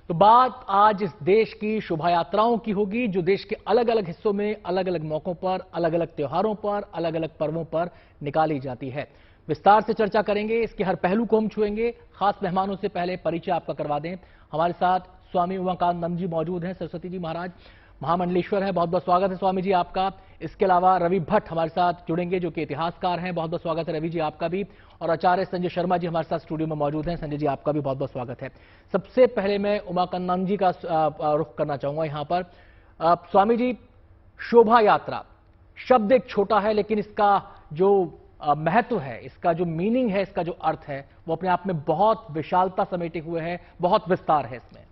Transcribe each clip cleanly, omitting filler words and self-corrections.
तो बात आज इस देश की शोभा यात्राओं की होगी, जो देश के अलग अलग हिस्सों में अलग अलग मौकों पर, अलग अलग त्योहारों पर, अलग अलग पर्वों पर निकाली जाती है। विस्तार से चर्चा करेंगे, इसके हर पहलू को हम छुएंगे। खास मेहमानों से पहले परिचय आपका करवा दें। हमारे साथ स्वामी उमाकांत जी मौजूद हैं, सरस्वती जी महाराज महामंडलेश्वर है, बहुत बहुत स्वागत है स्वामी जी आपका। इसके अलावा रवि भट्ट हमारे साथ जुड़ेंगे, जो कि इतिहासकार हैं, बहुत बहुत स्वागत है रवि जी आपका भी। और आचार्य संजय शर्मा जी हमारे साथ स्टूडियो में मौजूद हैं, संजय जी आपका भी बहुत बहुत स्वागत है। सबसे पहले मैं उमाकांत जी का रुख करना चाहूंगा यहां पर। स्वामी जी, शोभा यात्रा शब्द एक छोटा है, लेकिन इसका जो महत्व है, इसका जो मीनिंग है, इसका जो अर्थ है, वो अपने आप में बहुत विशालता समेटे हुए है, बहुत विस्तार है इसमें।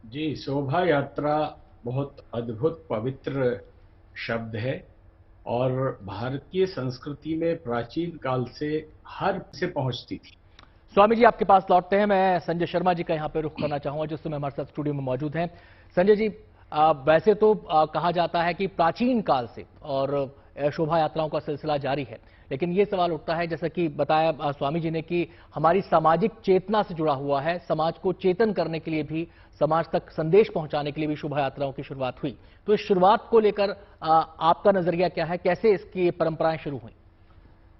जी, शोभा यात्रा बहुत अद्भुत पवित्र शब्द है और भारतीय संस्कृति में प्राचीन काल से हर से पहुंचती थी। स्वामी जी आपके पास लौटते हैं। मैं संजय शर्मा जी का यहां पे रुख करना चाहूंगा, जो समय हमारे साथ स्टूडियो में मौजूद हैं। संजय जी, वैसे तो कहा जाता है कि प्राचीन काल से और शोभा यात्राओं का सिलसिला जारी है, लेकिन ये सवाल उठता है, जैसा कि बताया स्वामी जी ने, कि हमारी सामाजिक चेतना से जुड़ा हुआ है, समाज को चेतन करने के लिए भी, समाज तक संदेश पहुंचाने के लिए भी शोभा यात्राओं की शुरुआत हुई। तो इस शुरुआत को लेकर आपका नजरिया क्या है, कैसे इसकी परंपराएं शुरू हुई?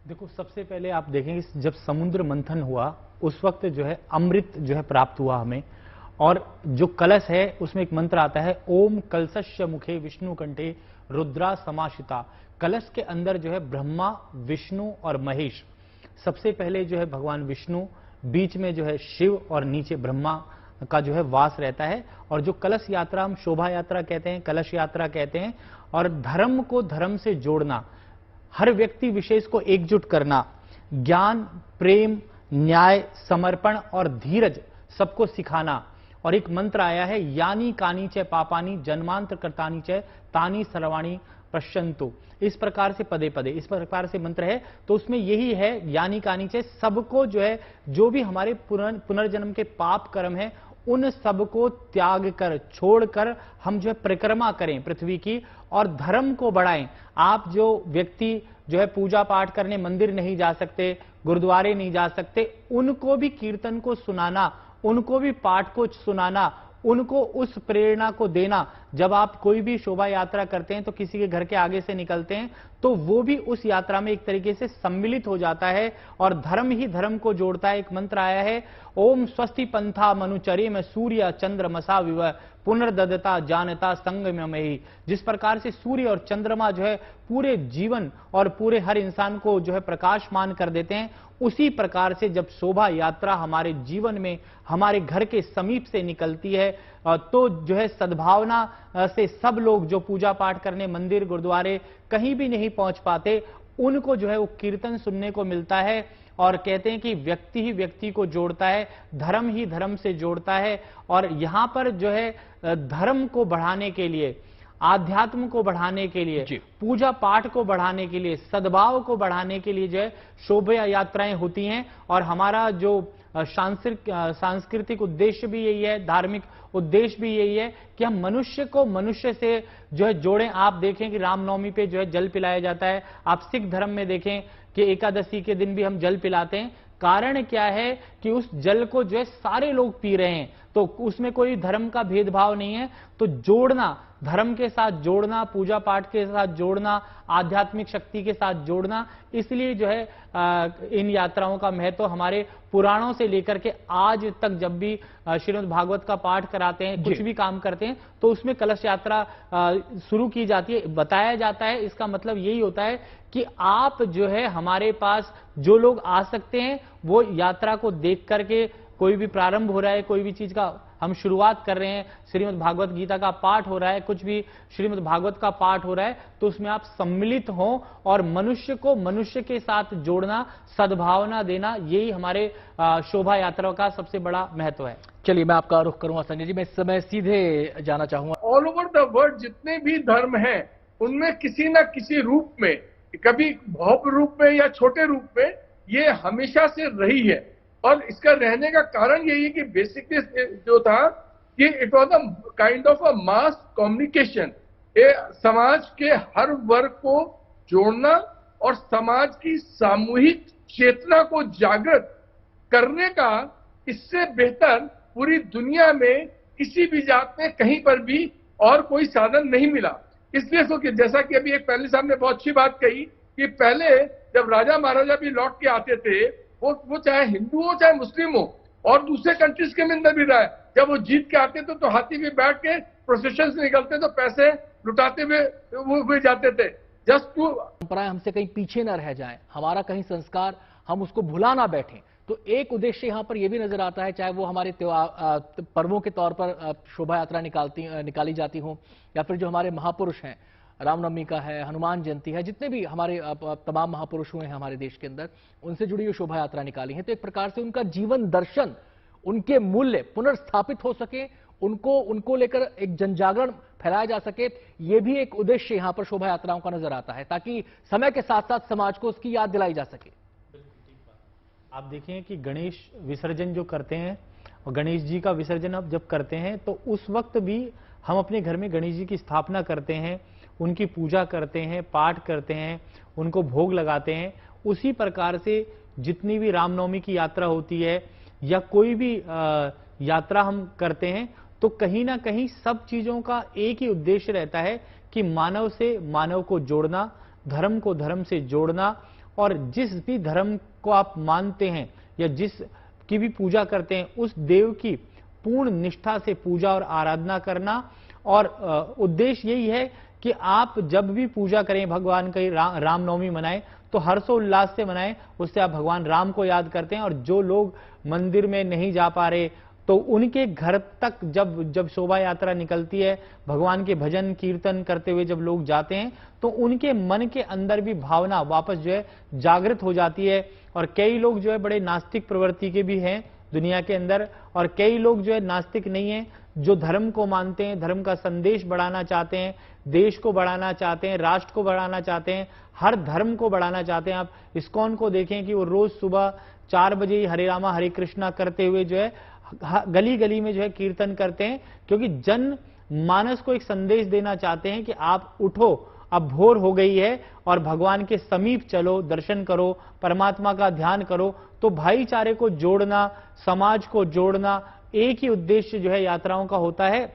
देखो, सबसे पहले आप देखेंगे जब समुद्र मंथन हुआ उस वक्त जो है अमृत जो है प्राप्त हुआ हमें, और जो कलश है उसमें एक मंत्र आता है, ओम कलशस्य मुखे विष्णु कंठे रुद्रा समाशिता। कलश के अंदर जो है ब्रह्मा, विष्णु और महेश, सबसे पहले जो है भगवान विष्णु, बीच में जो है शिव और नीचे ब्रह्मा का जो है वास रहता है। और जो कलश यात्रा हम शोभा यात्रा कहते हैं, कलश यात्रा कहते हैं, और धर्म को धर्म से जोड़ना, हर व्यक्ति विशेष को एकजुट करना, ज्ञान, प्रेम, न्याय, समर्पण और धीरज सबको सिखाना। और एक मंत्र आया है, यानी कानी च पापानी जन्मांतर कृतानि च तानी सर्वाणी पश्यन्तु। इस प्रकार से पदे पदे इस प्रकार से मंत्र है। तो उसमें यही है, यानी कानी च, सबको जो है, जो भी हमारे पुनर्जन्म के पाप कर्म है, उन सबको त्याग कर, छोड़कर हम जो है परिक्रमा करें पृथ्वी की और धर्म को बढ़ाएं। आप जो व्यक्ति जो है पूजा पाठ करने मंदिर नहीं जा सकते, गुरुद्वारे नहीं जा सकते, उनको भी कीर्तन को सुनाना, उनको भी पाठ को सुनाना, उनको उस प्रेरणा को देना। जब आप कोई भी शोभा यात्रा करते हैं तो किसी के घर के आगे से निकलते हैं, तो वो भी उस यात्रा में एक तरीके से सम्मिलित हो जाता है और धर्म ही धर्म को जोड़ता है। एक मंत्र आया है, ओम स्वस्ति पंथा मनुचरे में सूर्य चंद्र मसा विव पुनर्ददता जानता संगम में ही। जिस प्रकार से सूर्य और चंद्रमा जो है पूरे जीवन और पूरे हर इंसान को जो है प्रकाशमान कर देते हैं, उसी प्रकार से जब शोभा यात्रा हमारे जीवन में, हमारे घर के समीप से निकलती है, तो जो है सद्भावना से सब लोग जो पूजा पाठ करने मंदिर गुरुद्वारे कहीं भी नहीं पहुंच पाते, उनको जो है वो कीर्तन सुनने को मिलता है। और कहते हैं कि व्यक्ति ही व्यक्ति को जोड़ता है, धर्म ही धर्म से जोड़ता है। और यहां पर जो है धर्म को बढ़ाने के लिए, आध्यात्म को बढ़ाने के लिए, पूजा पाठ को बढ़ाने के लिए, सद्भाव को बढ़ाने के लिए जो है शोभा यात्राएं होती हैं। और हमारा जो सांस्कृतिक उद्देश्य भी यही है, धार्मिक उद्देश्य भी यही है कि हम मनुष्य को मनुष्य से जो है जोड़ें। आप देखें कि रामनवमी पे जो है जल पिलाया जाता है, आप सिख धर्म में देखें कि एकादशी के दिन भी हम जल पिलाते हैं। कारण क्या है कि उस जल को जो है सारे लोग पी रहे हैं, तो उसमें कोई धर्म का भेदभाव नहीं है। तो जोड़ना, धर्म के साथ जोड़ना, पूजा पाठ के साथ जोड़ना, आध्यात्मिक शक्ति के साथ जोड़ना, इसलिए जो है इन यात्राओं का महत्व हमारे पुराणों से लेकर के आज तक जब भी श्रीमद् भागवत का पाठ कराते हैं, कुछ भी काम करते हैं, तो उसमें कलश यात्रा शुरू की जाती है, बताया जाता है। इसका मतलब यही होता है कि आप जो है हमारे पास जो लोग आ सकते हैं, वो यात्रा को देख करके, कोई भी प्रारंभ हो रहा है, कोई भी चीज का हम शुरुआत कर रहे हैं, श्रीमद् भागवत गीता का पाठ हो रहा है, कुछ भी श्रीमद् भागवत का पाठ हो रहा है, तो उसमें आप सम्मिलित हों और मनुष्य को मनुष्य के साथ जोड़ना, सद्भावना देना, यही हमारे शोभा यात्रा का सबसे बड़ा महत्व है। चलिए, मैं आपका रुख करूंगा संजय जी। मैं इस समय सीधे जाना चाहूंगा, ऑल ओवर द वर्ल्ड जितने भी धर्म हैं, उनमें किसी न किसी रूप में, कभी भव्य रूप में या छोटे रूप में, ये हमेशा से रही है। और इसका रहने का कारण यही है कि बेसिकली जो था कि it was a kind of a mass communication, ये समाज के हर वर्ग को जोड़ना और समाज की सामूहिक चेतना को जागृत करने का इससे बेहतर पूरी दुनिया में किसी भी जात में कहीं पर भी और कोई साधन नहीं मिला। इसलिए सोचिए, जैसा कि अभी एक पहले साहब ने बहुत अच्छी बात कही कि पहले जब राजा महाराजा भी लौट के आते थे, वो चाहे हिंदू हो चाहे मुस्लिम हो और दूसरे कंट्रीज के अंदर भी रहा है, जब वो जीत के आते थे तो हाथी पे बैठ के प्रोसेशन से निकलते तो पैसे लुटाते हुए जाते थे। जस्ट टू परंपराएं हमसे कहीं पीछे ना रह जाएं, हमारा कहीं संस्कार हम उसको भुला ना बैठें। तो एक उद्देश्य यहां पर यह भी नजर आता है, चाहे वो हमारे पर्वों के तौर पर शोभा यात्रा निकाली जाती हो, या फिर जो हमारे महापुरुष हैं, रामनवमी का है, हनुमान जयंती है, जितने भी हमारे तमाम महापुरुष हुए हैं हमारे देश के अंदर, उनसे जुड़ी हुई शोभा यात्रा निकाली है। तो एक प्रकार से उनका जीवन दर्शन, उनके मूल्य पुनर्स्थापित हो सके, उनको लेकर एक जनजागरण फैलाया जा सके, ये भी एक उद्देश्य यहां पर शोभा यात्राओं का नजर आता है, ताकि समय के साथ साथ समाज को उसकी याद दिलाई जा सके। आप देखें कि गणेश विसर्जन जो करते हैं, और गणेश जी का विसर्जन अब जब करते हैं तो उस वक्त भी हम अपने घर में गणेश जी की स्थापना करते हैं, उनकी पूजा करते हैं, पाठ करते हैं, उनको भोग लगाते हैं। उसी प्रकार से जितनी भी रामनवमी की यात्रा होती है या कोई भी यात्रा हम करते हैं, तो कहीं ना कहीं सब चीजों का एक ही उद्देश्य रहता है कि मानव से मानव को जोड़ना, धर्म को धर्म से जोड़ना, और जिस भी धर्म को आप मानते हैं या जिस की भी पूजा करते हैं, उस देव की पूर्ण निष्ठा से पूजा और आराधना करना। और उद्देश्य यही है कि आप जब भी पूजा करें, भगवान की रामनवमी मनाएं तो हर्षोल्लास से मनाएं, उससे आप भगवान राम को याद करते हैं। और जो लोग मंदिर में नहीं जा पा रहे, तो उनके घर तक जब शोभा यात्रा निकलती है, भगवान के भजन कीर्तन करते हुए जब लोग जाते हैं, तो उनके मन के अंदर भी भावना वापस जो है जागृत हो जाती है। और कई लोग जो है बड़े नास्तिक प्रवृत्ति के भी हैं दुनिया के अंदर, और कई लोग जो है नास्तिक नहीं हैं, जो धर्म को मानते हैं, धर्म का संदेश बढ़ाना चाहते हैं, देश को बढ़ाना चाहते हैं, राष्ट्र को बढ़ाना चाहते हैं, हर धर्म को बढ़ाना चाहते हैं। आप इस्कॉन को देखें कि वो रोज सुबह 4 बजे ही हरे रामा हरे कृष्णा करते हुए जो है गली गली में जो है कीर्तन करते हैं, क्योंकि जन मानस को एक संदेश देना चाहते हैं कि आप उठो, अब भोर हो गई है और भगवान के समीप चलो, दर्शन करो, परमात्मा का ध्यान करो। तो भाईचारे को जोड़ना, समाज को जोड़ना, एक ही उद्देश्य जो है यात्राओं का होता है।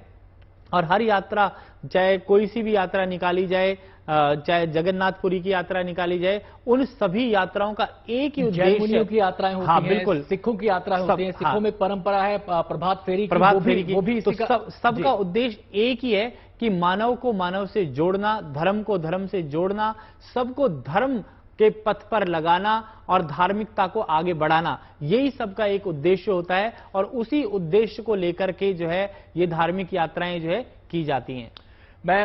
और हर यात्रा, चाहे कोई सी भी यात्रा निकाली जाए, चाहे जगन्नाथपुरी की यात्रा निकाली जाए, उन सभी यात्राओं का एक ही उद्देश्य, की यात्राएं होती हाँ, हैं, बिल्कुल, सिखों की यात्रा होती है, सिखों में परंपरा है प्रभात फेरी की, वो भी तो सबका उद्देश्य एक ही है कि मानव को मानव से जोड़ना, धर्म को धर्म से जोड़ना, सबको धर्म के पथ पर लगाना और धार्मिकता को आगे बढ़ाना, यही सबका एक उद्देश्य होता है। और उसी उद्देश्य को लेकर के जो है ये धार्मिक यात्राएं जो है की जाती हैं। मैं